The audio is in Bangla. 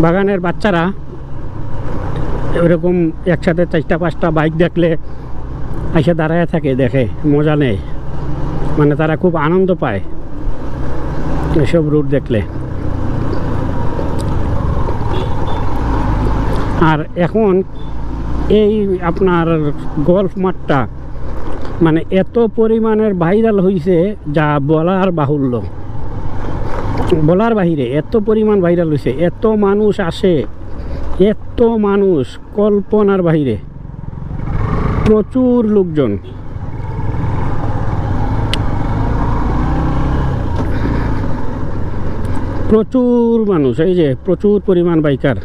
বাগানের বাচ্চারা এরকম একসাথে 4-5টা বাইক দেখলে এসে দাঁড়ায় থাকে, দেখে মজা নেয়, মানে তারা খুব আনন্দ পায় এসব রুট দেখলে। আর এখন এই আপনার গল্ফ মাঠটা মানে এত পরিমাণের ভাইরাল হয়েছে যা বলার বাহুল্য, বলার বাহিরে এত পরিমাণ ভাইরাল হয়েছে, এত মানুষ আসে, এত মানুষ কল্পনার বাহিরে, প্রচুর লোকজন। প্রচুর মানুষ, এই যে প্রচুর পরিমাণ বাইকার।